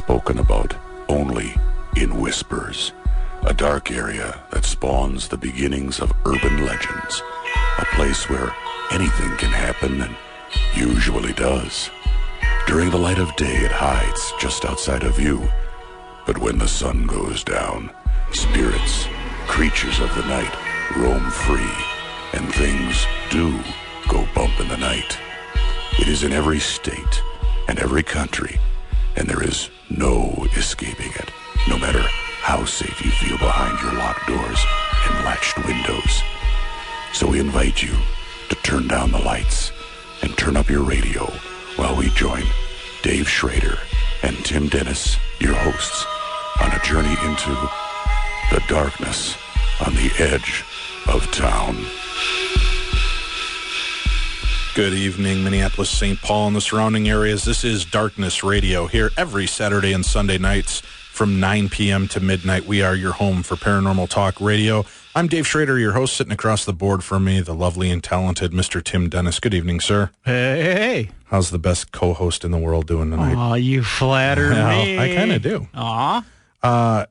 spoken about only in whispers. A dark area that spawns the beginnings of urban legends. A place where anything can happen and usually does. During the light of day, it hides just outside of view. But when the sun goes down, spirits, creatures of the night, roam free, and things do go bump in the night. It is in every state and every country, and there is no escaping it, no matter how safe you feel behind your locked doors and latched windows. So we invite you to turn down the lights and turn up your radio while we join Dave Schrader and Tim Dennis, your hosts, on a journey into the darkness on the edge of town. Good evening, Minneapolis, St. Paul, and the surrounding areas. This is Darkness Radio, here every Saturday and Sunday nights from 9 p.m. to midnight. We are your home for Paranormal Talk Radio. I'm Dave Schrader, your host. Sitting across the board from me, the lovely and talented Mr. Tim Dennis. Good evening, sir. Hey. How's the best co-host in the world doing tonight? Aw, you flatter me. I kind of do. Aw.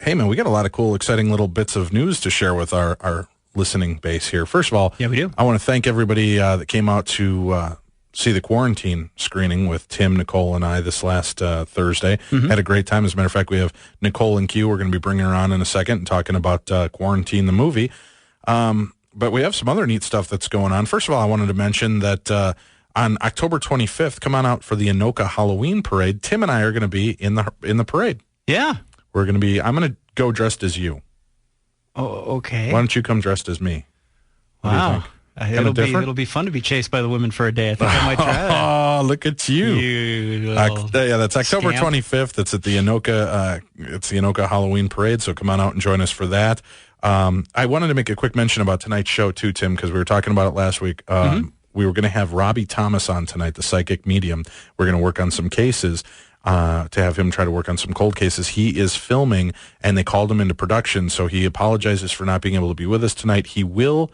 Hey, man, we got a lot of cool, exciting little bits of news to share with our listening base here. First of all, yeah, we do. I want to thank everybody that came out to see the Quarantine screening with Tim, Nicole, and I this last Thursday. Had a great time. As a matter of fact, we have Nicole and Q. We're going to be bringing her on in a second and talking about Quarantine, the movie. But we have some other neat stuff that's going on. First of all, I wanted to mention that on October 25th, come on out for the Anoka Halloween Parade. Tim and I are going to be in the parade. Yeah. We're going to be. I'm going to go dressed as you. Oh, okay. Why don't you come dressed as me? What wow. do you think? It'll be fun to be chased by the women for a day. I think I might try that. Oh, look at you! Yeah, that's October 25th. It's at the Anoka. It's the Anoka Halloween Parade. So come on out and join us for that. I wanted to make a quick mention about tonight's show too, Tim, because we were talking about it last week. We were going to have Robbie Thomas on tonight, the psychic medium. We're going to work on some cases. To have him try to work on some cold cases. He is filming, and they called him into production, so he apologizes for not being able to be with us tonight. He will,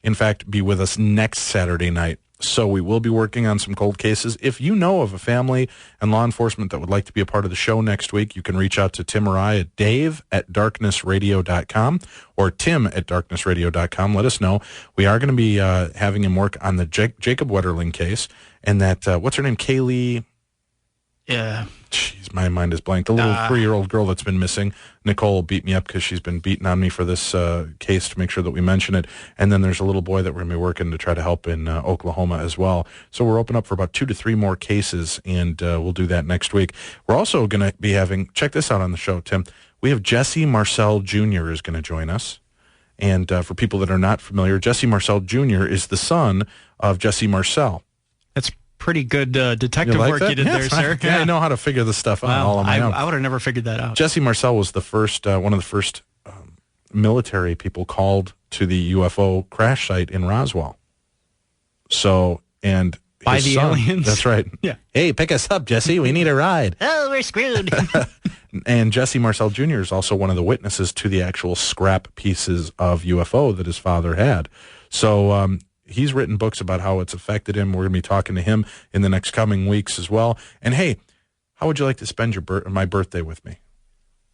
in fact, be with us next Saturday night, so we will be working on some cold cases. If you know of a family and law enforcement that would like to be a part of the show next week, you can reach out to Tim or I at dave@darknessradio.com or tim@darknessradio.com. Let us know. We are going to be having him work on the Jacob Wetterling case, and that, what's her name, Kaylee... Yeah. Jeez, my mind is blank. The little 3-year-old girl that's been missing. Nicole beat me up because she's been beating on me for this case to make sure that we mention it. And then there's a little boy that we're going to be working to try to help in Oklahoma as well. So we're open up for about 2 to 3 more cases, and we'll do that next week. We're also going to be having, check this out on the show, Tim. We have Jesse Marcel Jr. is going to join us. And for people that are not familiar, Jesse Marcel Jr. is the son of Jesse Marcel. That's pretty good detective work you did there, sir. Yeah, I know how to figure this stuff out all on my own. I would have never figured that out. Jesse Marcel was the first, one of the first military people called to the UFO crash site in Roswell. So, and by the aliens? That's right. Yeah. Hey, pick us up, Jesse. We need a ride. Oh, we're screwed. And Jesse Marcel Jr. is also one of the witnesses to the actual scrap pieces of UFO that his father had. So, he's written books about how it's affected him. We're going to be talking to him in the next coming weeks as well. And hey, how would you like to spend my birthday with me?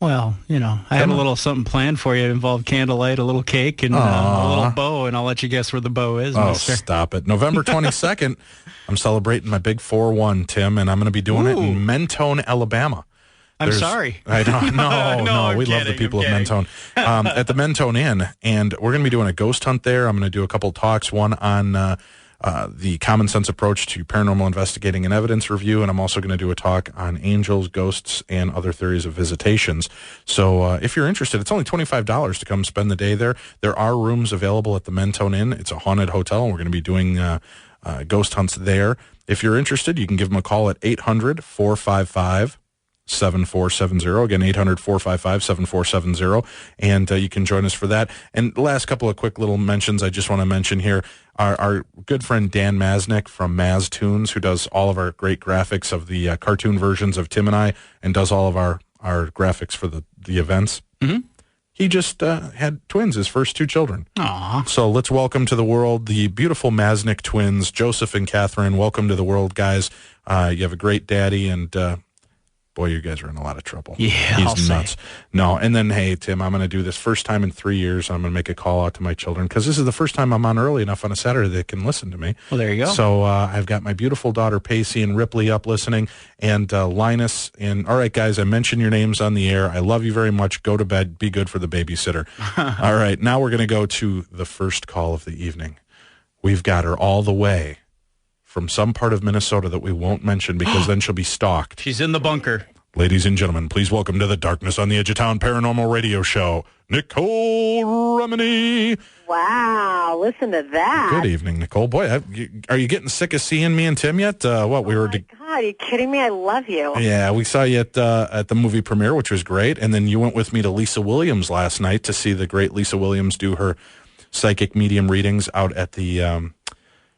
Well, I have a little something planned for you. It involved candlelight, a little cake, and a little bow, and I'll let you guess where the bow is, mister. Stop it. November 22nd, I'm celebrating my big 4-1, Tim, and I'm going to be doing it in Mentone, Alabama. I'm sorry. I don't know. No, we love the people of Mentone. At the Mentone Inn, and we're going to be doing a ghost hunt there. I'm going to do a couple talks, one on the common sense approach to paranormal investigating and evidence review, and I'm also going to do a talk on angels, ghosts, and other theories of visitations. So if you're interested, it's only $25 to come spend the day there. There are rooms available at the Mentone Inn. It's a haunted hotel, and we're going to be doing ghost hunts there. If you're interested, you can give them a call at 800-455-7470. Again, 800-455-7470. And you can join us for that. And last couple of quick little mentions I just want to mention here. Our good friend Dan Masnick from Maz Tunes, who does all of our great graphics of the cartoon versions of Tim and I, and does all of our graphics for the events. Mm-hmm. He just had twins, his first 2 children. Aww. So let's welcome to the world the beautiful Masnick twins, Joseph and Catherine. Welcome to the world, guys. You have a great daddy, and boy, you guys are in a lot of trouble. Yeah, he's nuts. No, and then, hey, Tim, I'm going to do this first time in 3 years. I'm going to make a call out to my children because this is the first time I'm on early enough on a Saturday they can listen to me. Well, there you go. So I've got my beautiful daughter Pacey and Ripley up listening, and Linus. And all right, guys, I mentioned your names on the air. I love you very much. Go to bed. Be good for the babysitter. All right, now we're going to go to the first call of the evening. We've got her all the way from some part of Minnesota that we won't mention because then she'll be stalked. She's in the bunker. Ladies and gentlemen, please welcome to the Darkness on the Edge of Town Paranormal Radio Show, Nicole Remini. Wow, listen to that. Good evening, Nicole. Boy, are you getting sick of seeing me and Tim yet? God, are you kidding me? I love you. Yeah, we saw you at the movie premiere, which was great, and then you went with me to Lisa Williams last night to see the great Lisa Williams do her psychic medium readings out at the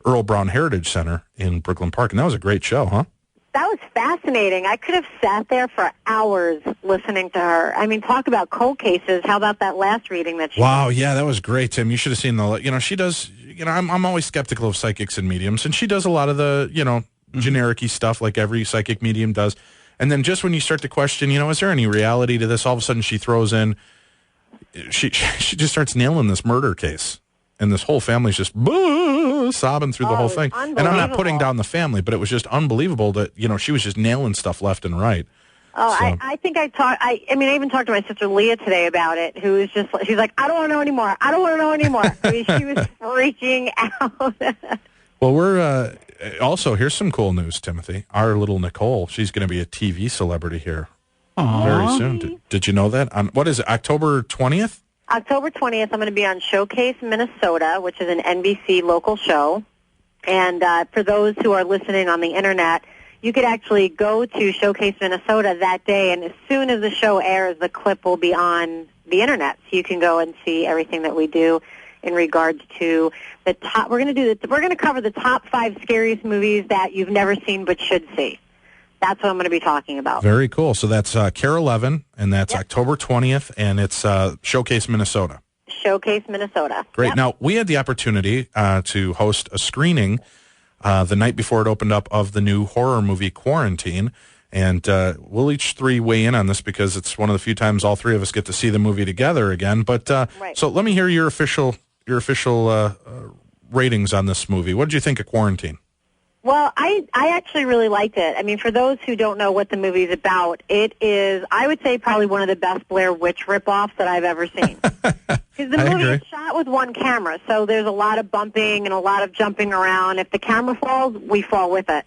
Earl Brown Heritage Center in Brooklyn Park, and that was a great show, huh? That was fascinating. I could have sat there for hours listening to her. I mean, talk about cold cases. How about that last reading that she Wow, yeah, that was great, Tim. You should have seen she does, I'm always skeptical of psychics and mediums, and she does a lot of the, generic-y stuff like every psychic medium does. And then just when you start to question, is there any reality to this, all of a sudden she throws in, she just starts nailing this murder case. And this whole family's just sobbing through the whole thing. And I'm not putting down the family, but it was just unbelievable that, she was just nailing stuff left and right. Oh, so. I think I even talked to my sister Leah today about it, who is just, she's like, I don't want to know anymore. I don't want to know anymore. I mean, she was freaking out. Well, we're, also, here's some cool news, Timothy. Our little Nicole, she's going to be a TV celebrity here very soon. Did you know that? On, what is it, October 20th? October 20th, I'm going to be on Showcase, Minnesota, which is an NBC local show. And for those who are listening on the Internet, you could actually go to Showcase, Minnesota that day, and as soon as the show airs, the clip will be on the Internet. So you can go and see everything that we do in regards to the top. We're going to cover the top 5 scariest movies that you've never seen but should see. That's what I'm going to be talking about. Very cool. So that's CARE 11, and that's October 20th, and it's Showcase, Minnesota. Showcase, Minnesota. Great. Yep. Now, we had the opportunity to host a screening the night before it opened up of the new horror movie Quarantine, and we'll each 3 weigh in on this because it's one of the few times all 3 of us get to see the movie together again. But right. So let me hear your official ratings on this movie. What did you think of Quarantine? Well, I actually really liked it. I mean, for those who don't know what the movie's about, it is, I would say, probably one of the best Blair Witch ripoffs that I've ever seen. Because the movie is shot with one camera, so there's a lot of bumping and a lot of jumping around. If the camera falls, we fall with it.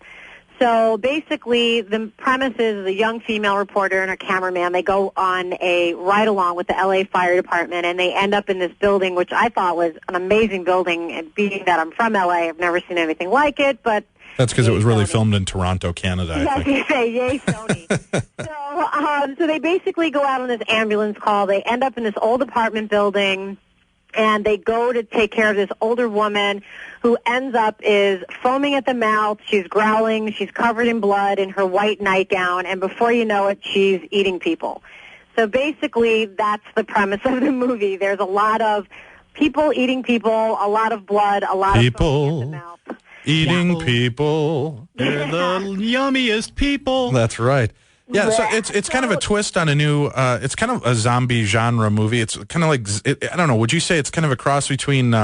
So basically, the premise is the young female reporter and her cameraman, they go on a ride-along with the L.A. Fire Department, and they end up in this building, which I thought was an amazing building. And being that I'm from L.A., I've never seen anything like it, but... That's because it was really filmed in Toronto, Canada, I think. Yay, Sony. So they basically go out on this ambulance call. They end up in this old apartment building, and they go to take care of this older woman who ends up is foaming at the mouth. She's growling. She's covered in blood in her white nightgown, and before you know it, she's eating people. So basically, that's the premise of the movie. There's a lot of people eating people, a lot of blood, a lot of foaming at the mouth. Eating people. They're the yummiest people. That's right. Yeah, so it's kind of a twist on a new, it's kind of a zombie genre movie. It's kind of like, I don't know, would you say it's kind of a cross between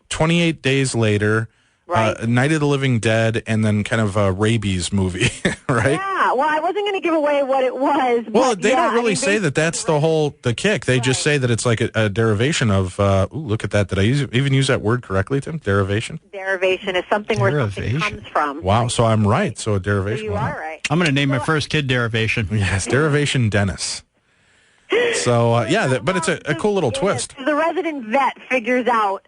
28 Days Later, Night of the Living Dead, and then kind of a rabies movie, right? Yeah, well, I wasn't going to give away what it was. Well, they don't really say that that's the kick. They just say that it's like a derivation of, look at that. Did I even use that word correctly, Tim? Derivation? Derivation is something where something comes from. Wow, so I'm right. So a derivation. So you are right. I'm going to name my first kid Derivation. Yes, Derivation Dennis. So, but it's a cool little twist. The resident vet figures out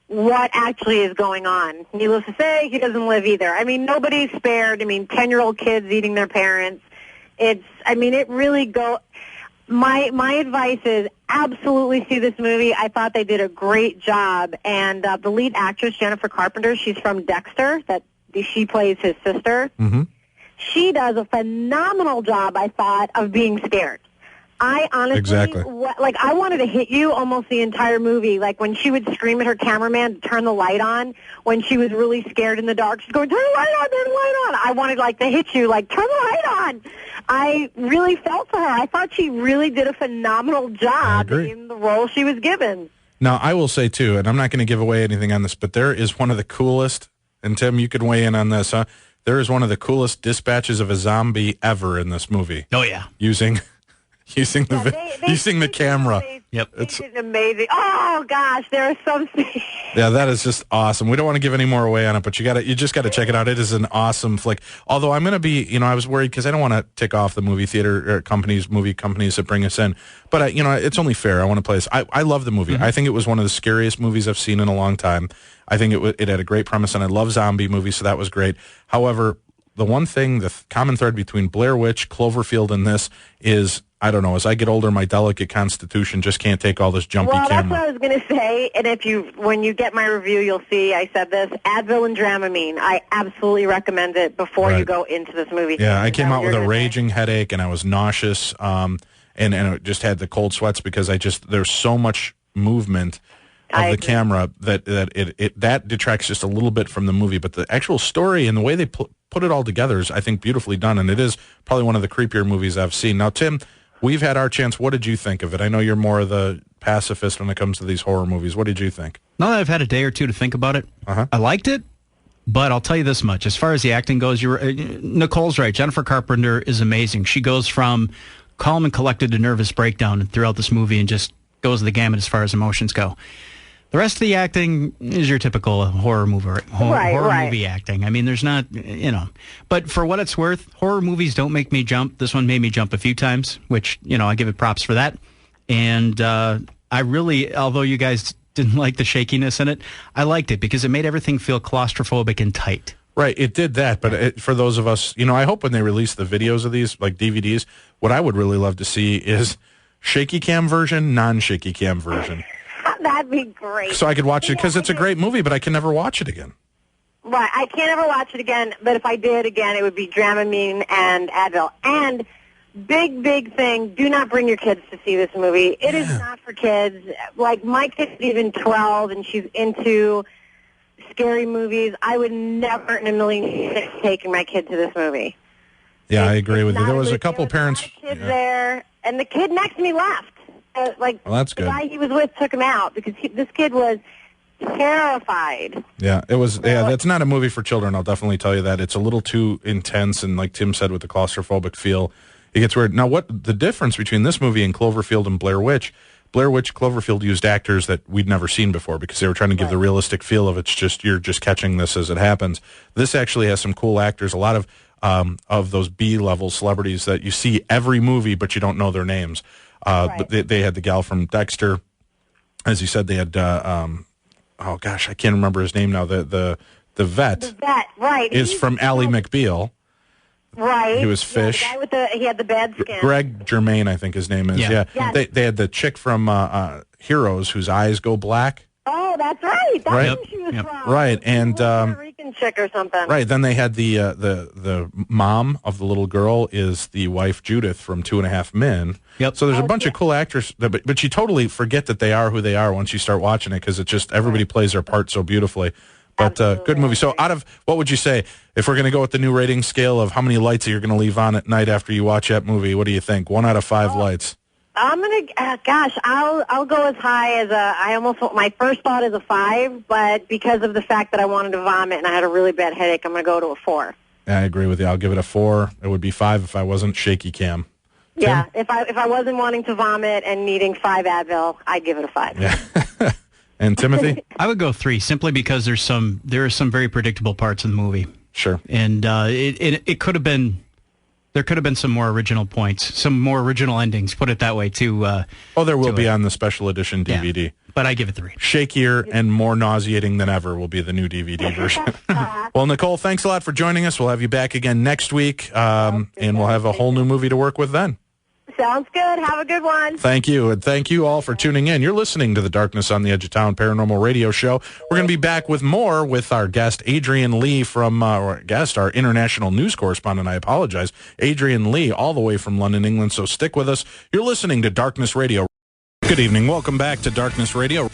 what actually is going on. Needless to say, he doesn't live either. I mean, nobody's spared. I mean, 10-year-old kids eating their parents. It really my advice is absolutely see this movie. I thought they did a great job. And the lead actress, Jennifer Carpenter, she's from Dexter. She plays his sister. Mm-hmm. She does a phenomenal job, I thought, of being scared. I honestly, I wanted to hit you almost the entire movie. Like when she would scream at her cameraman to turn the light on, when she was really scared in the dark, she's going, turn the light on, turn the light on. I wanted to hit you, turn the light on. I really felt for her. I thought she really did a phenomenal job in the role she was given. Now, I will say, too, and I'm not going to give away anything on this, but there is one of the coolest, and Tim, you could weigh in on this, huh? There is one of the coolest dispatches of a zombie ever in this movie. Oh, yeah. Using the camera. It's amazing. Oh gosh, there are some scenes. Yeah, that is just awesome. We don't want to give any more away on it, but you just got to check it out. It is an awesome flick. Although I'm going to be, I was worried because I don't want to tick off the movie companies that bring us in. But it's only fair. I want to play this. I love the movie. Mm-hmm. I think it was one of the scariest movies I've seen in a long time. I think it had a great premise, and I love zombie movies, so that was great. However, the one thing, the common thread between Blair Witch, Cloverfield, and this is, I don't know, as I get older, my delicate constitution just can't take all this jumpy camera. Well, that's what I was going to say, and when you get my review, you'll see I said this. Advil and Dramamine, I absolutely recommend it before you go into this movie. Yeah, I came out with a raging headache, and I was nauseous, and I just had the cold sweats because there's so much movement of the camera that detracts just a little bit from the movie. But the actual story and the way they put it all together is, I think, beautifully done, and it is probably one of the creepier movies I've seen. Now, Tim, we've had our chance. What did you think of it? I know you're more of the pacifist when it comes to these horror movies. What did you think? Now that I've had a day or two to think about it, I liked it, but I'll tell you this much. As far as the acting goes, Nicole's right. Jennifer Carpenter is amazing. She goes from calm and collected to nervous breakdown throughout this movie and just goes the gamut as far as emotions go. The rest of the acting is your typical horror movie acting. I mean, there's not, But for what it's worth, horror movies don't make me jump. This one made me jump a few times, which, I give it props for that. And I really, although you guys didn't like the shakiness in it, I liked it because it made everything feel claustrophobic and tight. Right, it did that. But for those of us, I hope when they release the videos of these, like DVDs, what I would really love to see is shaky cam version, non-shaky cam version. That'd be great. So I could watch it because it's a great movie, but I can never watch it again. Right, I can't ever watch it again, but if I did again, it would be Dramamine and Advil. And big thing, do not bring your kids to see this movie. It is not for kids. Like, my kid's even 12, and she's into scary movies. I would never in a million years taking my kid to this movie. Yeah, I agree with you. There was a couple parents. There was a lot of kids there, and the kid next to me left. Well, that's good. The guy he was with took him out because this kid was terrified. Yeah, it was. That's not a movie for children. I'll definitely tell you that. It's a little too intense, and like Tim said, with the claustrophobic feel, it gets weird. Now, what the difference between this movie and Cloverfield and Blair Witch? Blair Witch, Cloverfield used actors that we'd never seen before because they were trying to give the realistic feel of you're just catching this as it happens. This actually has some cool actors. A lot of those B-level celebrities that you see every movie, but you don't know their names. But they had the gal from Dexter, as you said. They had I can't remember his name now. The vet. The vet, right? Is from Ally McBeal. Right. He was Fish. The guy he had the bad skin. Greg Germain, I think his name is. Yeah. Yes. They had the chick from Heroes whose eyes go black. Oh, that's right. That's who she was from. Right, and Puerto Rican chick or something. Right. Then they had the mom of the little girl is the wife Judith from 2.5 Men. Yep. So there's a bunch of cool actors, but you totally forget that they are who they are once you start watching it because it just everybody plays their part so beautifully. But good movie. So out of what would you say if we're going to go with the new rating scale of how many lights you're going to leave on at night after you watch that movie? What do you think? 1 out of 5 lights. I'm gonna, I'll go as high as my first thought is a 5, but because of the fact that I wanted to vomit and I had a really bad headache, I'm gonna go to a 4. Yeah, I agree with you. I'll give it a 4. It would be 5 if I wasn't shaky cam. Tim? Yeah, if I wasn't wanting to vomit and needing 5 Advil, I'd give it a 5. Yeah. And Timothy? I would go 3 simply because there are some very predictable parts in the movie. Sure. And it could have been. There could have been some more original points, some more original endings, put it that way, too. There will be on the special edition DVD. Yeah, but I give it 3. Shakier and more nauseating than ever will be the new DVD version. Well, Nicole, thanks a lot for joining us. We'll have you back again next week, and we'll have a whole new movie to work with then. Sounds good. Have a good one. Thank you, and thank you all for tuning in. You're listening to the Darkness on the Edge of Town Paranormal Radio Show. We're going to be back with more with our guest, Adrian Lee, our international news correspondent, I apologize, Adrian Lee, all the way from London, England, so stick with us. You're listening to Darkness Radio. Good evening. Welcome back to Darkness Radio.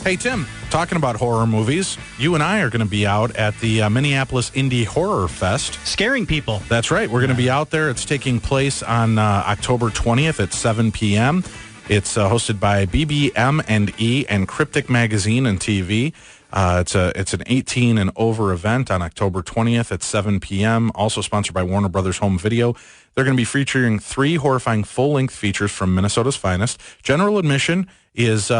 Hey, Tim, talking about horror movies, you and I are going to be out at the Minneapolis Indie Horror Fest. Scaring people. That's right. We're going to be out there. It's taking place on October 20th at 7 p.m. It's hosted by BBM&E and Critc Magazine and TV. It's an 18 and over event on October 20th at 7 p.m., also sponsored by Warner Brothers Home Video. They're going to be featuring 3 horrifying full-length features from Minnesota's finest. General admission is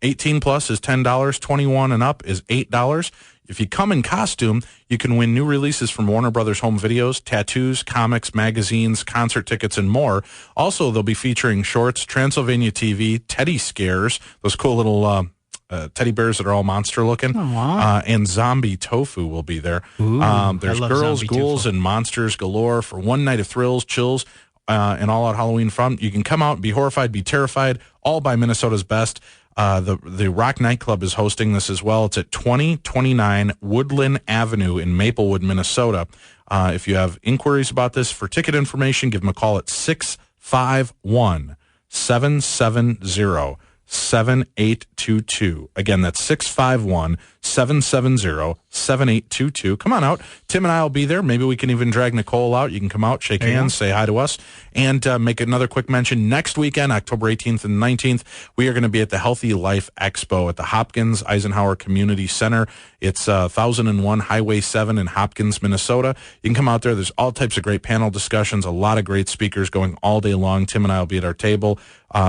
18 plus is $10, 21 and up is $8. If you come in costume, you can win new releases from Warner Brothers Home Videos, tattoos, comics, magazines, concert tickets, and more. Also, they'll be featuring shorts, Transylvania TV, teddy scares, those cool little teddy bears that are all monster looking, and zombie tofu will be there. There's girls, ghouls, and monsters galore for one night of thrills, chills, and all-out Halloween fun. You can come out and be horrified, be terrified, all by Minnesota's best. The Rock Nightclub is hosting this as well. It's at 2029 Woodland Avenue in Maplewood, Minnesota. If you have inquiries about this, for ticket information, give them a call at 651-770-7822. Again, that's 651-770-7822. Come on out. Tim and I will be there. Maybe we can even drag Nicole out. You can come out, shake hands, say hi to us, and make another quick mention. Next weekend, October 18th and 19th, we are going to be at the Healthy Life Expo at the Hopkins Eisenhower Community Center. It's 1001 Highway 7 in Hopkins, Minnesota. You can come out there. There's all types of great panel discussions, a lot of great speakers going all day long. Tim and I will be at our table.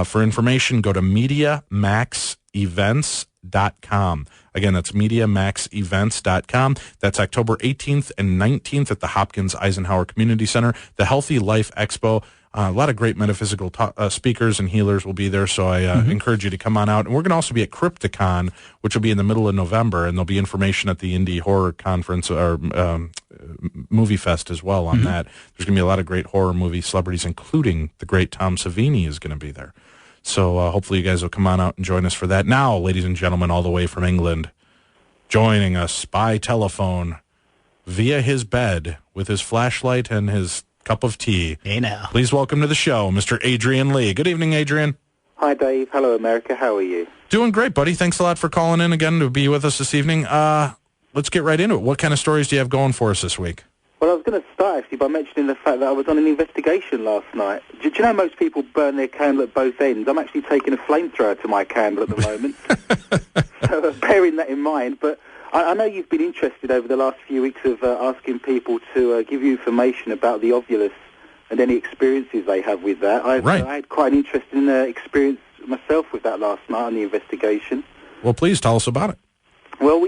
For information, go to MediaMaxEvents.com. Again, that's MediaMaxEvents.com. That's October 18th and 19th at the Hopkins Eisenhower Community Center. The Healthy Life Expo. A lot of great metaphysical speakers and healers will be there, so I encourage you to come on out. And we're going to also be at Crypticon, which will be in the middle of November, and there'll be information at the Indie Horror Conference or Movie Fest as well on that. There's going to be a lot of great horror movie celebrities, including the great Tom Savini is going to be there. So hopefully you guys will come on out and join us for that. Now, ladies and gentlemen, all the way from England, joining us by telephone via his bed with his flashlight and his cup of tea. Hey now. Please welcome to the show, Mr. Adrian Lee. Good evening, Adrian. Hi, Dave. Hello, America. How are you? Doing great, buddy. Thanks a lot for calling in again to be with us this evening. Let's get right into it. What kind of stories do you have going for us this week? Well, I was going to start, actually, by mentioning the fact that I was on an investigation last night. Do you know most people burn their candle at both ends? I'm actually taking a flamethrower to my candle at the moment. So bearing that in mind. But I know you've been interested over the last few weeks of asking people to give you information about the ovulus and any experiences they have with that. I had quite an interesting experience myself with that last night on the investigation. Well, please tell us about it. Well,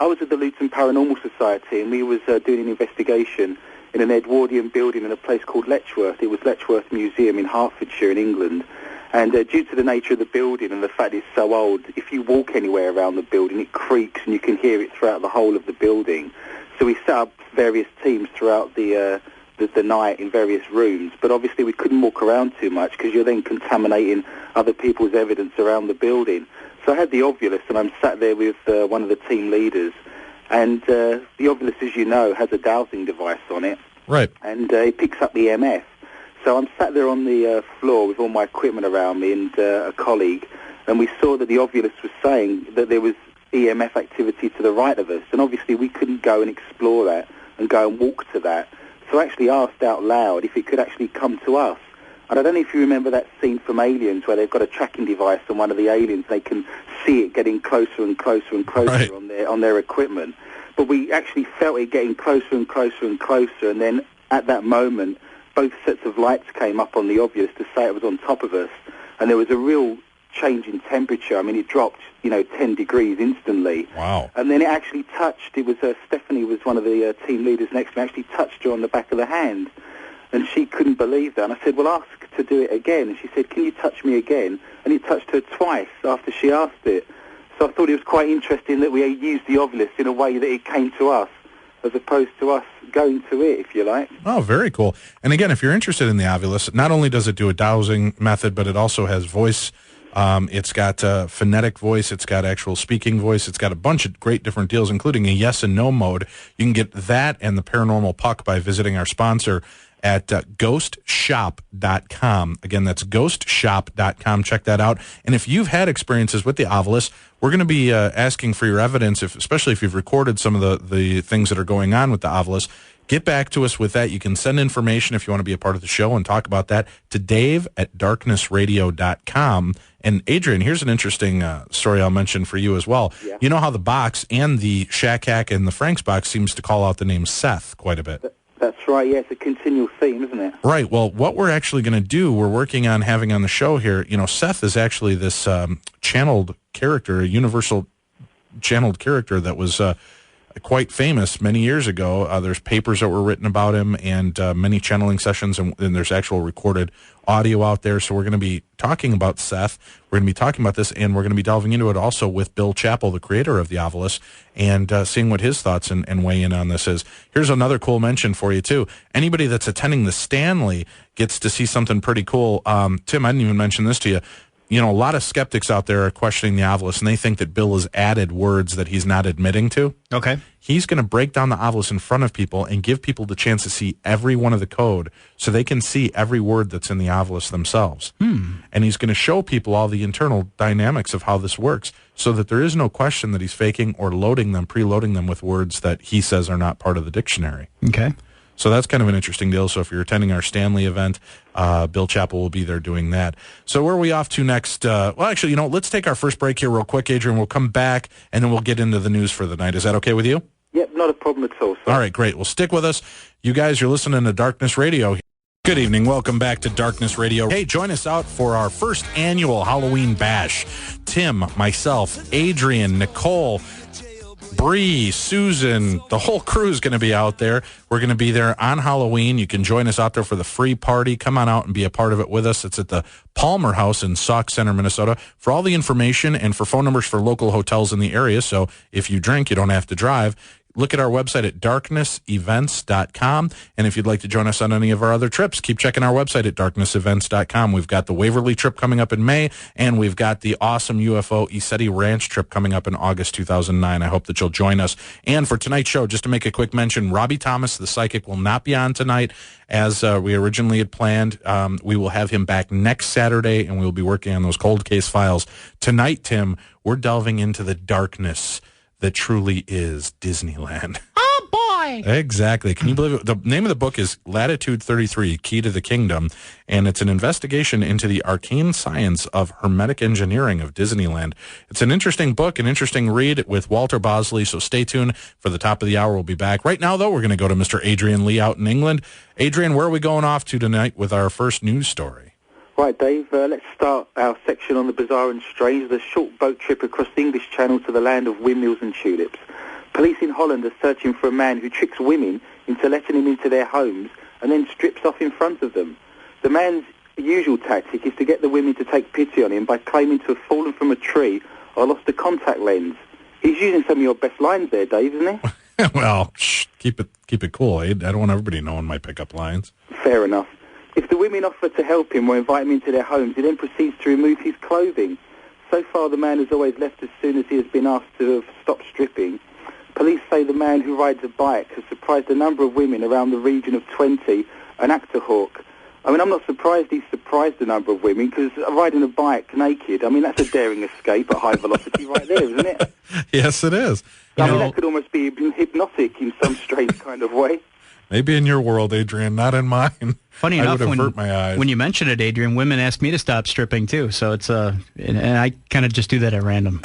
I was at the Luton Paranormal Society, and we was doing an investigation in an Edwardian building in a place called Letchworth. It was Letchworth Museum in Hertfordshire in England. And due to the nature of the building and the fact it's so old, if you walk anywhere around the building, it creaks and you can hear it throughout the whole of the building. So we set up various teams throughout the night in various rooms. But obviously we couldn't walk around too much because you're then contaminating other people's evidence around the building. So I had the ovulus, and I'm sat there with one of the team leaders. And the ovulus, as you know, has a dowsing device on it. Right. And it picks up the EMF. So I'm sat there on the floor with all my equipment around me and a colleague, and we saw that the ovulus was saying that there was EMF activity to the right of us. And obviously we couldn't go and explore that and go and walk to that. So I actually asked out loud if it could actually come to us. And I don't know if you remember that scene from Aliens where they've got a tracking device on one of the aliens. They can see it getting closer and closer and closer on their equipment. But we actually felt it getting closer and closer and closer. And then at that moment, both sets of lights came up on the ovulus to say it was on top of us. And there was a real change in temperature. I mean, it dropped, 10 degrees instantly. Wow. And then it actually touched. It was Stephanie was one of the team leaders next to me, actually touched her on the back of the hand. And she couldn't believe that. And I said, well, ask to do it again. And she said, can you touch me again? And he touched her twice after she asked it. So I thought it was quite interesting that we used the ovulus in a way that it came to us. as opposed to us going to it, if you like. Oh, very cool. And again, if you're interested in the Ovilus, not only does it do a dowsing method, but it also has voice. It's got phonetic voice. It's got actual speaking voice. It's got a bunch of great different deals, including a yes and no mode. You can get that and the Paranormal Puck by visiting our sponsor at ghostshop.com. Again, that's ghostshop.com. Check that out. And if you've had experiences with the Ovilus, we're going to be asking for your evidence, especially if you've recorded some of the things that are going on with the Ovilus. Get back to us with that. You can send information if you want to be a part of the show and talk about that to dave@darknessradio.com. And Adrian, here's an interesting story I'll mention for you as well. Yeah. You know how the box and the Shack Hack and the Frank's box seems to call out the name Seth quite a bit. That's right, yeah, it's a continual theme, isn't it? Right. Well, what we're actually going to do, we're working on having on the show here, Seth is actually this channeled character, a universal channeled character that was quite famous many years ago. There's papers that were written about him and many channeling sessions, and there's actual recorded audio out there. So we're going to be talking about Seth. We're going to be talking about this, and we're going to be delving into it also with Bill Chappell, the creator of the Ovilus, and seeing what his thoughts and weigh in on this is. Here's another cool mention for you, too. Anybody that's attending the Stanley gets to see something pretty cool. Tim, I didn't even mention this to you. A lot of skeptics out there are questioning the Ovilus, and they think that Bill has added words that he's not admitting to. Okay. He's going to break down the Ovilus in front of people and give people the chance to see every one of the code so they can see every word that's in the Ovilus themselves. And he's going to show people all the internal dynamics of how this works so that there is no question that he's faking or preloading them with words that he says are not part of the dictionary. Okay. So that's kind of an interesting deal. So if you're attending our Stanley event, Bill Chappell will be there doing that. So where are we off to next? Let's take our first break here real quick, Adrian. We'll come back, and then we'll get into the news for the night. Is that okay with you? Yep, not a problem at all, sir. All right, great. Well, stick with us. You guys, you're listening to Darkness Radio. Good evening. Welcome back to Darkness Radio. Hey, join us out for our first annual Halloween bash. Tim, myself, Adrian, Nicole, Bree, Susan, the whole crew is going to be out there. We're going to be there on Halloween. You can join us out there for the free party. Come on out and be a part of it with us. It's at the Palmer House in Sauk Center, Minnesota. For all the information and for phone numbers for local hotels in the area, so if you drink, you don't have to drive, look at our website at darknessevents.com. And if you'd like to join us on any of our other trips, keep checking our website at darknessevents.com. We've got the Waverly trip coming up in May, and we've got the awesome UFO Isetti Ranch trip coming up in August 2009. I hope that you'll join us. And for tonight's show, just to make a quick mention, Robbie Thomas, the psychic, will not be on tonight as we originally had planned. We will have him back next Saturday, and we'll be working on those cold case files. Tonight, Tim, we're delving into the darkness that truly is Disneyland. Oh, boy! Exactly. Can you believe it? The name of the book is Latitude 33, Key to the Kingdom, and it's an investigation into the arcane science of hermetic engineering of Disneyland. It's an interesting book, an interesting read with Walter Bosley, so stay tuned for the top of the hour. We'll be back. Right now, though, we're going to go to Mr. Adrian Lee out in England. Adrian, where are we going off to tonight with our first news story? Right, Dave, let's start our section on the bizarre and strange, the short boat trip across the English Channel to the land of windmills and tulips. Police in Holland are searching for a man who tricks women into letting him into their homes and then strips off in front of them. The man's usual tactic is to get the women to take pity on him by claiming to have fallen from a tree or lost a contact lens. He's using some of your best lines there, Dave, isn't he? Well, keep it cool, Aid. I don't want everybody knowing my pickup lines. Fair enough. If the women offer to help him or invite him into their homes, he then proceeds to remove his clothing. So far, the man has always left as soon as he has been asked to have stopped stripping. Police say the man who rides a bike has surprised a number of women around the region of 20 and Achterhoek. I mean, I'm not surprised he's surprised a number of women, because riding a bike naked, I mean, that's a daring escape at high velocity right there, isn't it? Yes, it is. I mean, that could almost be hypnotic in some strange kind of way. Maybe in your world, Adrian, not in mine. Funny enough, when you mention it, Adrian, women ask me to stop stripping too. So it's and I kind of just do that at random.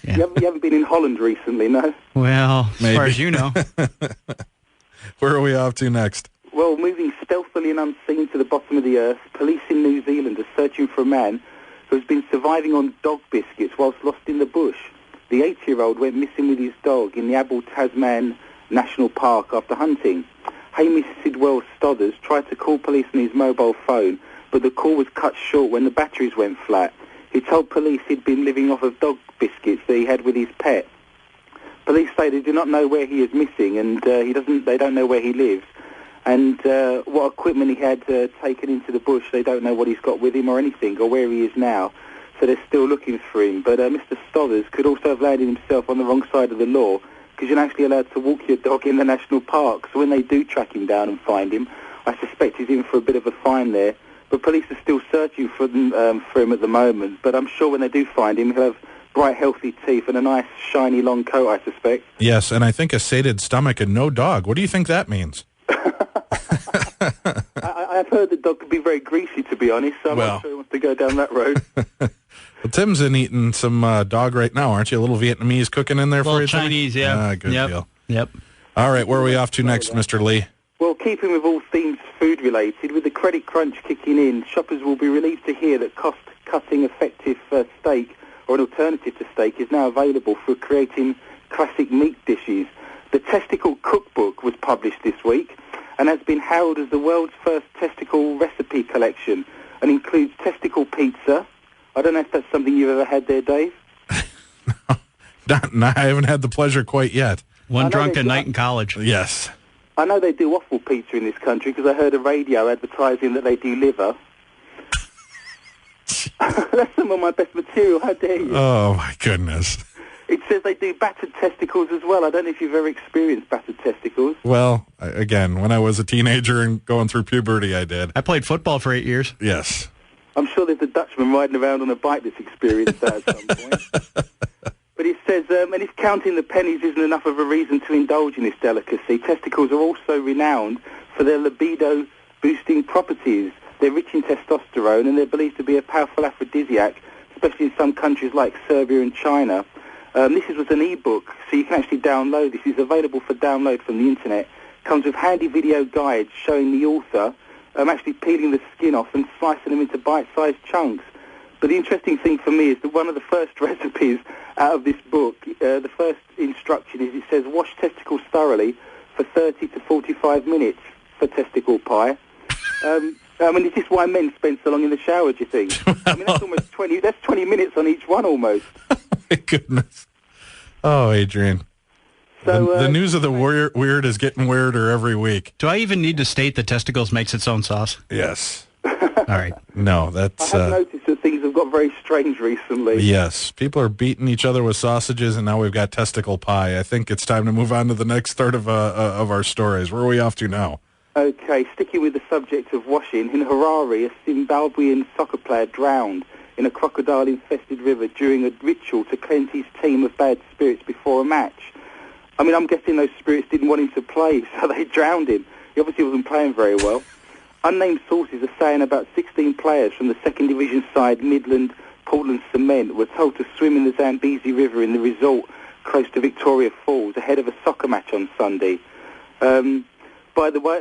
Yeah. You haven't been in Holland recently, no? Well, maybe. As far as you know. Where are we off to next? Well, moving stealthily and unseen to the bottom of the earth, police in New Zealand are searching for a man who has been surviving on dog biscuits whilst lost in the bush. The 80-year-old went missing with his dog in the Abel Tasman National Park after hunting. Hamish Sidwell Stodders tried to call police on his mobile phone, but the call was cut short when the batteries went flat. He told police he'd been living off of dog biscuits that he had with his pet. Police say they do not know where he is missing, and they don't know where he lives. And what equipment he had taken into the bush, they don't know what he's got with him or anything, or where he is now. So they're still looking for him. But Mr. Stothers could also have landed himself on the wrong side of the law, because you're not actually allowed to walk your dog in the national park. So when they do track him down and find him, I suspect he's in for a bit of a fine there. But police are still searching for him at the moment. But I'm sure when they do find him, he'll have bright, healthy teeth and a nice, shiny, long coat, I suspect. Yes, and I think a sated stomach and no dog. What do you think that means? I've heard the dog could be very greasy, to be honest, so I'm not sure he wants to go down that road. Well, Tim's eating some dog right now, aren't you? A little Vietnamese cooking in there for you? Chinese, yeah. Good deal. Yep. All right, where are we off to next, Mr. Lee? Well, keeping with all themes food-related, with the credit crunch kicking in, shoppers will be relieved to hear that cost-cutting effective steak, or an alternative to steak, is now available for creating classic meat dishes. The Testicle Cookbook was published this week and has been hailed as the world's first testicle recipe collection, and includes testicle pizza. I don't know if that's something you've ever had there, Dave. No, I haven't had the pleasure quite yet. One drunken night in college. Yes. I know they do waffle pizza in this country because I heard a radio advertising that they do liver. That's some of my best material. How dare you? Oh, my goodness. It says they do battered testicles as well. I don't know if you've ever experienced battered testicles. Well, again, when I was a teenager and going through puberty, I did. I played football for 8 years. Yes. I'm sure there's a Dutchman riding around on a bike that's experienced that at some point. But it says, and if counting the pennies isn't enough of a reason to indulge in this delicacy, testicles are also renowned for their libido-boosting properties. They're rich in testosterone, and they're believed to be a powerful aphrodisiac, especially in some countries like Serbia and China. This was an e-book, so you can actually download this. It's available for download from the internet. Comes with handy video guides showing the author actually peeling the skin off and slicing them into bite-sized chunks. But the interesting thing for me is that one of the first recipes out of this book, the first instruction is, it says, wash testicles thoroughly for 30 to 45 minutes for testicle pie. I mean, is this why men spend so long in the shower, do you think? I mean, that's almost 20 minutes on each one, almost. Oh, my goodness. Oh, Adrian. So, the news of the weird is getting weirder every week. Do I even need to state that testicles makes its own sauce? Yes. All right. No, that's... I have noticed that things have got very strange recently. Yes. People are beating each other with sausages, and now we've got testicle pie. I think it's time to move on to the next third of our stories. Where are we off to now? Okay, sticking with the subject of washing, in Harare, a Zimbabwean soccer player drowned in a crocodile-infested river during a ritual to cleanse his team of bad spirits before a match. I mean, I'm guessing those spirits didn't want him to play, so they drowned him. He obviously wasn't playing very well. Unnamed sources are saying about 16 players from the second division side Midland Portland Cement were told to swim in the Zambezi River in the resort close to Victoria Falls ahead of a soccer match on Sunday. By the way,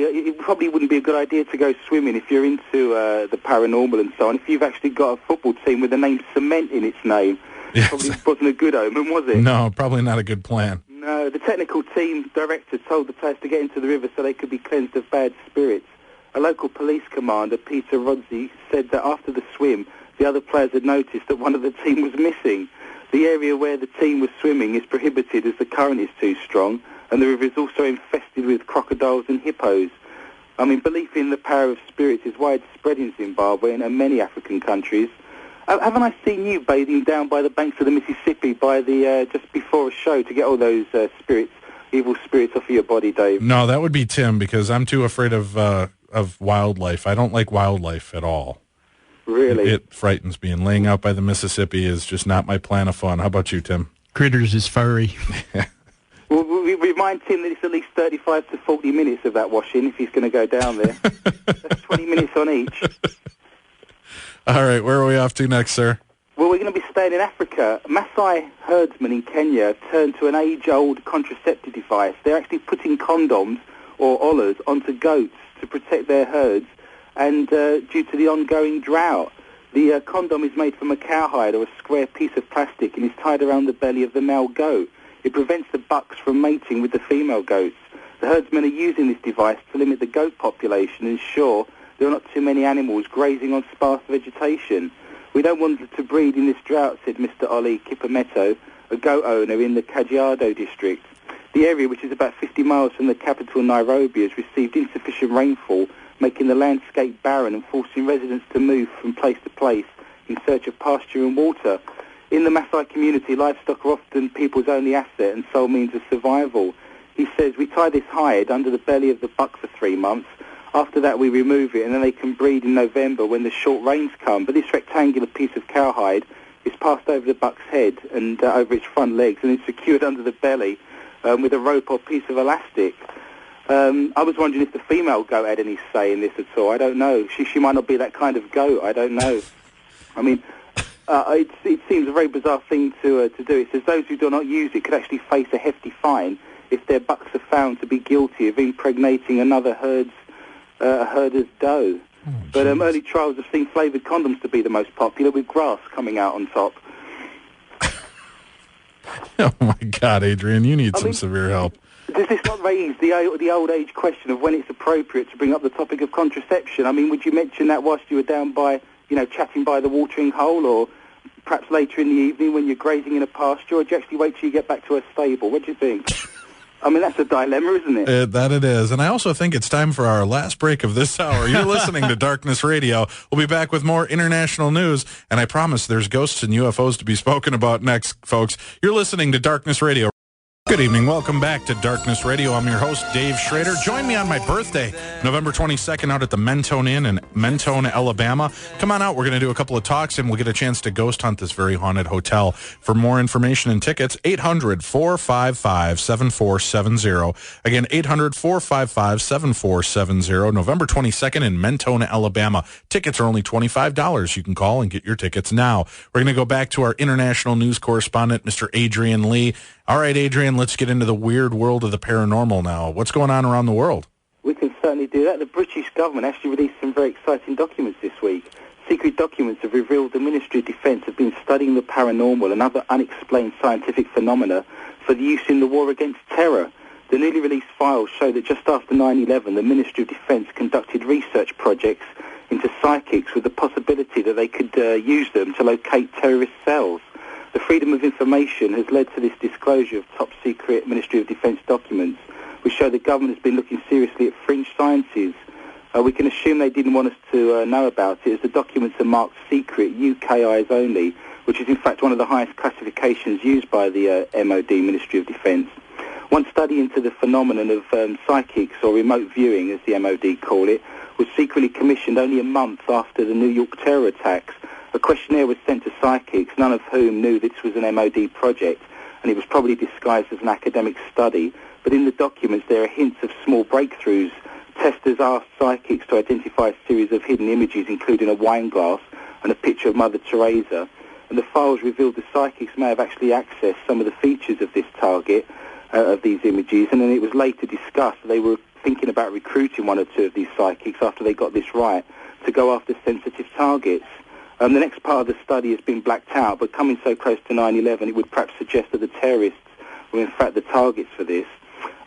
it probably wouldn't be a good idea to go swimming if you're into the paranormal and so on. If you've actually got a football team with the name Cement in its name, yes. Probably wasn't a good omen, was it? No, probably not a good plan. No, the technical team director told the players to get into the river so they could be cleansed of bad spirits. A local police commander, Peter Rodsey, said that after the swim, the other players had noticed that one of the team was missing. The area where the team was swimming is prohibited as the current is too strong, and the river is also infested with crocodiles and hippos. I mean, belief in the power of spirits is widespread in Zimbabwe and many African countries. Haven't I seen you bathing down by the banks of the Mississippi by the just before a show to get all those evil spirits off of your body, Dave? No, that would be Tim, because I'm too afraid of wildlife. I don't like wildlife at all. Really? It frightens me, and laying out by the Mississippi is just not my plan of fun. How about you, Tim? Critters is furry. Well, we remind Tim that it's at least 35 to 40 minutes of that washing if he's going to go down there. That's 20 minutes on each. All right, where are we off to next, sir? Well, we're going to be staying in Africa. Maasai herdsmen in Kenya turned to an age-old contraceptive device. They're actually putting condoms or ollers onto goats to protect their herds, and due to the ongoing drought. The condom is made from a cowhide or a square piece of plastic and is tied around the belly of the male goat. It prevents the bucks from mating with the female goats. The herdsmen are using this device to limit the goat population and ensure there are not too many animals grazing on sparse vegetation. We don't want to breed in this drought, said Mr. Oli Kipameto, a goat owner in the Kajiado district. The area, which is about 50 miles from the capital Nairobi, has received insufficient rainfall, making the landscape barren and forcing residents to move from place to place in search of pasture and water. In the Maasai community, livestock are often people's only asset and sole means of survival. He says, we tie this hide under the belly of the buck for 3 months. After that, we remove it, and then they can breed in November when the short rains come. But this rectangular piece of cowhide is passed over the buck's head and over its front legs, and it's secured under the belly with a rope or piece of elastic. I was wondering if the female goat had any say in this at all. I don't know. She might not be that kind of goat. I don't know. I mean, it seems a very bizarre thing to do. It says those who do not use it could actually face a hefty fine if their bucks are found to be guilty of impregnating another herder's doe. But early trials have seen flavoured condoms to be the most popular, with grass coming out on top. Oh, my God, Adrian, you need some severe help. Does this not raise the old age question of when it's appropriate to bring up the topic of contraception? I mean, would you mention that whilst you were down by, chatting by the watering hole, or perhaps later in the evening when you're grazing in a pasture, or do you actually wait till you get back to a stable? What do you think? I mean, that's a dilemma, isn't it? That it is. And I also think it's time for our last break of this hour. You're listening to Darkness Radio. We'll be back with more international news, and I promise there's ghosts and UFOs to be spoken about next, folks. You're listening to Darkness Radio. Good evening. Welcome back to Darkness Radio. I'm your host, Dave Schrader. Join me on my birthday, November 22nd, out at the Mentone Inn in Mentone, Alabama. Come on out. We're going to do a couple of talks, and we'll get a chance to ghost hunt this very haunted hotel. For more information and tickets, 800-455-7470. Again, 800-455-7470. November 22nd in Mentone, Alabama. Tickets are only $25. You can call and get your tickets now. We're going to go back to our international news correspondent, Mr. Adrian Lee. All right, Adrian, let's get into the weird world of the paranormal now. What's going on around the world? We can certainly do that. The British government actually released some very exciting documents this week. Secret documents have revealed the Ministry of Defence have been studying the paranormal and other unexplained scientific phenomena for the use in the war against terror. The newly released files show that just after 9/11, the Ministry of Defence conducted research projects into psychics with the possibility that they could use them to locate terrorist cells. The freedom of information has led to this disclosure of top-secret Ministry of Defence documents, which show the government has been looking seriously at fringe sciences. We can assume they didn't want us to know about it, as the documents are marked secret, UK eyes only, which is in fact one of the highest classifications used by the MOD, Ministry of Defence. One study into the phenomenon of psychics, or remote viewing, as the MOD call it, was secretly commissioned only a month after the New York terror attacks. A questionnaire was sent to psychics, none of whom knew this was an MOD project, and it was probably disguised as an academic study. But in the documents there are hints of small breakthroughs. Testers asked psychics to identify a series of hidden images, including a wine glass and a picture of Mother Teresa. And the files revealed the psychics may have actually accessed some of the features of this target, of these images, and then it was later discussed that they were thinking about recruiting one or two of these psychics after they got this right to go after sensitive targets. The next part of the study has been blacked out, but coming so close to 9/11, it would perhaps suggest that the terrorists were in fact the targets for this.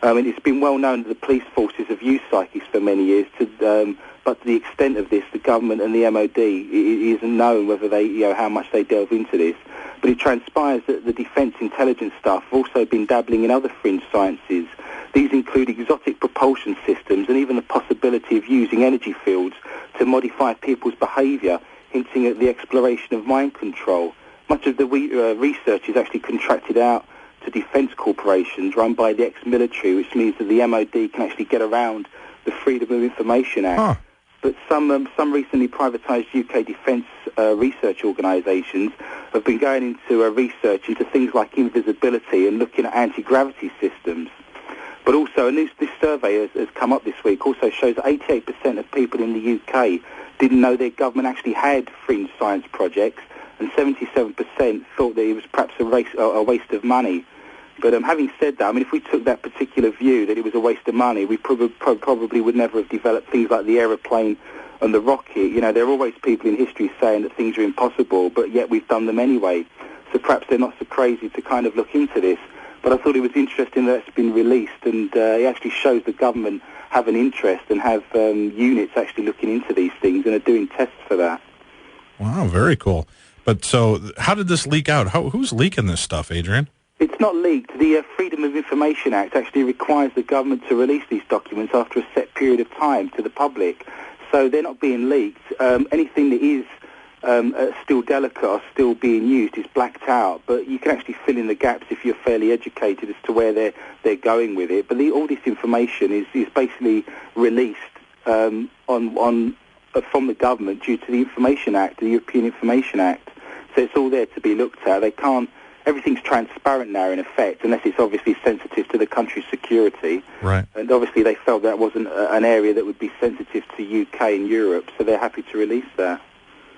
And it's been well known that the police forces have used psychics for many years, but to the extent of this, the government and the MOD, it isn't known whether they, how much they delve into this. But it transpires that the defence intelligence staff have also been dabbling in other fringe sciences. These include exotic propulsion systems and even the possibility of using energy fields to modify people's behaviour, hinting at the exploration of mind control. Much of the research is actually contracted out to defence corporations run by the ex-military, which means that the MOD can actually get around the Freedom of Information Act. Huh. But some recently privatised UK defence research organisations have been going into research into things like invisibility and looking at anti-gravity systems. But also, and this survey has come up this week, also shows that 88% of people in the UK didn't know their government actually had fringe science projects, and 77% thought that it was perhaps a waste of money. But having said that, I mean, if we took that particular view that it was a waste of money, we probably would never have developed things like the aeroplane and the rocket. There are always people in history saying that things are impossible, but yet we've done them anyway. So perhaps they're not so crazy to kind of look into this. But I thought it was interesting that it's been released, and it actually shows the government have an interest and have units actually looking into these things and are doing tests for that. Wow, very cool. But so how did this leak out? Who's leaking this stuff, Adrian? It's not leaked. The Freedom of Information Act actually requires the government to release these documents after a set period of time to the public. So they're not being leaked. Anything that is still delicate or still being used is blacked out, but you can actually fill in the gaps if you're fairly educated as to where they're going with it. But all this information is basically released from the government due to the Information Act, the European Information Act. So it's all there to be looked at. They can't. Everything's transparent now, in effect, unless it's obviously sensitive to the country's security. Right. And obviously they felt that wasn't an area that would be sensitive to UK and Europe, so they're happy to release that.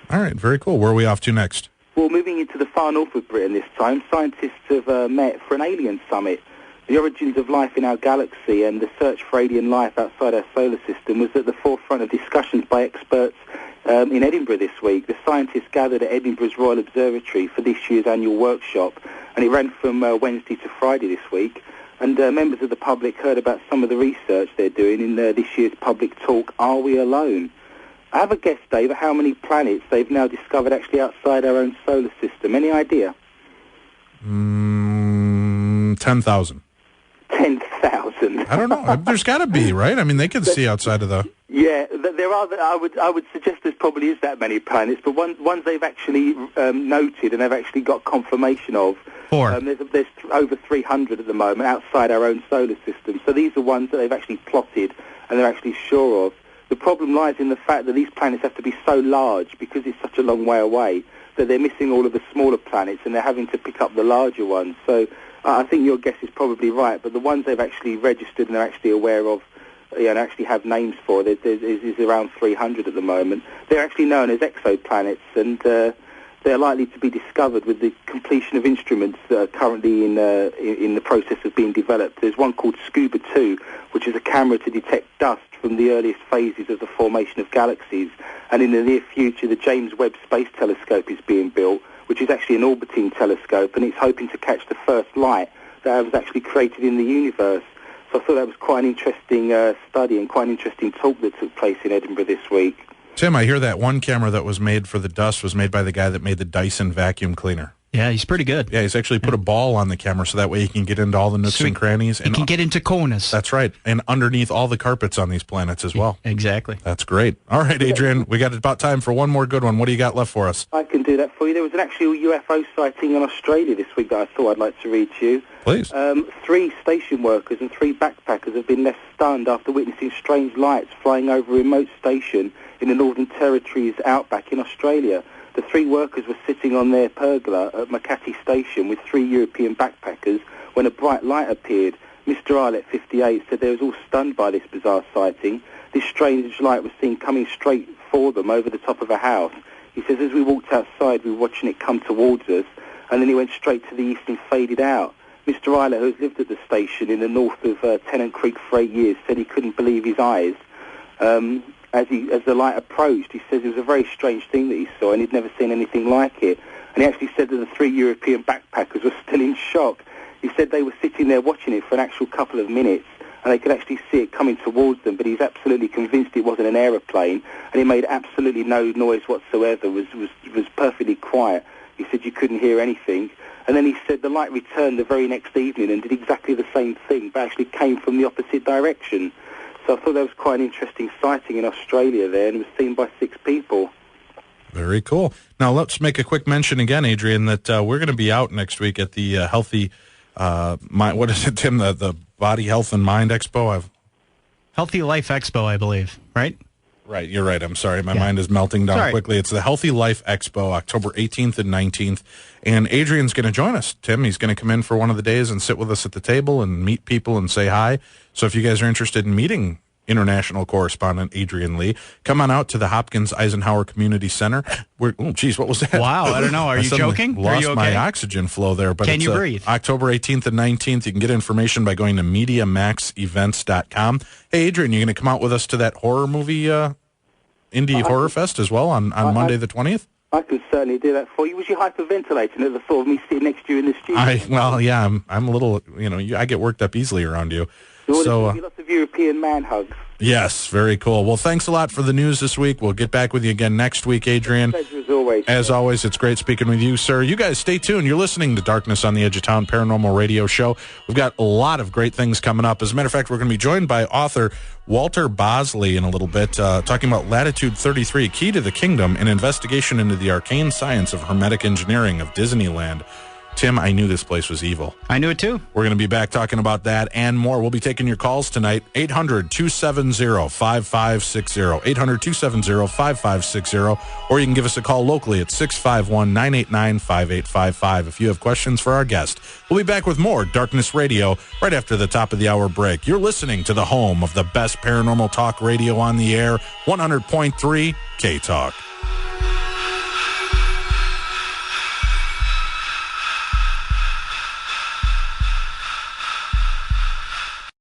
All right, very cool. Where are we off to next? Well, moving into the far north of Britain this time, scientists have met for an alien summit. The origins of life in our galaxy and the search for alien life outside our solar system was at the forefront of discussions by experts in Edinburgh this week. The scientists gathered at Edinburgh's Royal Observatory for this year's annual workshop, and it ran from Wednesday to Friday this week. And members of the public heard about some of the research they're doing in this year's public talk, Are We Alone? I have a guess, Dave, at how many planets they've now discovered actually outside our own solar system. Any idea? 10,000. 10,000. I don't know. There's got to be, right? I mean, they can see outside of the... Yeah, there are. I would suggest there probably is that many planets, but ones they've actually noted and they've actually got confirmation of. 4. There's over 300 at the moment outside our own solar system. So these are ones that they've actually plotted and they're actually sure of. The problem lies in the fact that these planets have to be so large because it's such a long way away that they're missing all of the smaller planets and they're having to pick up the larger ones. So I think your guess is probably right, but the ones they've actually registered and they're actually aware of and actually have names for, there's around 300 at the moment. They're actually known as exoplanets, and they're likely to be discovered with the completion of instruments that are currently in the process of being developed. There's one called Scuba 2, which is a camera to detect dust from the earliest phases of the formation of galaxies. And in the near future, the James Webb Space Telescope is being built, which is actually an orbiting telescope, and it's hoping to catch the first light that was actually created in the universe. So I thought that was quite an interesting study and quite an interesting talk that took place in Edinburgh this week. Tim, I hear that one camera that was made for the dust was made by the guy that made the Dyson vacuum cleaner. Yeah, he's pretty good. Yeah, he's actually put a ball on the camera so that way he can get into all the nooks and crannies. He can get into corners. That's right. And underneath all the carpets on these planets as well. Exactly. That's great. All right, Adrian, we got about time for one more good one. What do you got left for us? I can do that for you. There was an actual UFO sighting in Australia this week that I thought I'd like to read to you. Please. 3 station workers and 3 backpackers have been left stunned after witnessing strange lights flying over a remote station in the Northern Territory's outback in Australia. The 3 workers were sitting on their pergola at Makati Station with 3 European backpackers when a bright light appeared. Mr. Arlett, 58, said they was all stunned by this bizarre sighting. This strange light was seen coming straight for them over the top of a house. He says, as we walked outside, we were watching it come towards us, and then he went straight to the east and faded out. Mr. Arlett, who has lived at the station in the north of Tennant Creek for 8 years, said he couldn't believe his eyes. As the light approached, he says it was a very strange thing that he saw, and he'd never seen anything like it. And he actually said that the 3 European backpackers were still in shock. He said they were sitting there watching it for an actual couple of minutes, and they could actually see it coming towards them, but he's absolutely convinced it wasn't an aeroplane, and it made absolutely no noise whatsoever, was perfectly quiet. He said you couldn't hear anything. And then he said the light returned the very next evening and did exactly the same thing, but actually came from the opposite direction. So I thought that was quite an interesting sighting in Australia there, and it was seen by 6 people. Very cool. Now let's make a quick mention again, Adrian, that we're going to be out next week at the Healthy, what is it, Tim, the Body Health and Mind Expo? Healthy Life Expo, I believe, right? Right, you're right. I'm sorry. My mind is melting down quickly. It's the Healthy Life Expo, October 18th and 19th. And Adrian's going to join us, Tim. He's going to come in for one of the days and sit with us at the table and meet people and say hi. So if you guys are interested in meeting International Correspondent Adrian Lee, come on out to the Hopkins Eisenhower Community Center. Oh, geez, what was that? Wow, I don't know. Are you joking? Lost are you okay? My oxygen flow there. But can you breathe? October 18th and 19th. You can get information by going to MediaMaxEvents.com. Hey, Adrian, you going to come out with us to that horror movie Indie Horror Fest as well on Monday the 20th? I can certainly do that for you. Was you hyperventilating at the thought of me sitting next to you in the studio? Yeah, I'm a little, I get worked up easily around you. So there'll be lots of European man hugs. Yes, very cool. Well, thanks a lot for the news this week. We'll get back with you again next week, Adrian. Pleasure as always. As always, it's great speaking with you, sir. You guys stay tuned. You're listening to Darkness on the Edge of Town Paranormal Radio Show. We've got a lot of great things coming up. As a matter of fact, we're going to be joined by author Walter Bosley in a little bit, talking about Latitude 33, Key to the Kingdom, an investigation into the arcane science of hermetic engineering of Disneyland. Tim, I knew this place was evil. I knew it too. We're going to be back talking about that and more. We'll be taking your calls tonight, 800-270-5560, 800-270-5560, or you can give us a call locally at 651-989-5855 if you have questions for our guest. We'll be back with more Darkness Radio right after the top of the hour break. You're listening to the home of the best paranormal talk radio on the air, 100.3 K-Talk.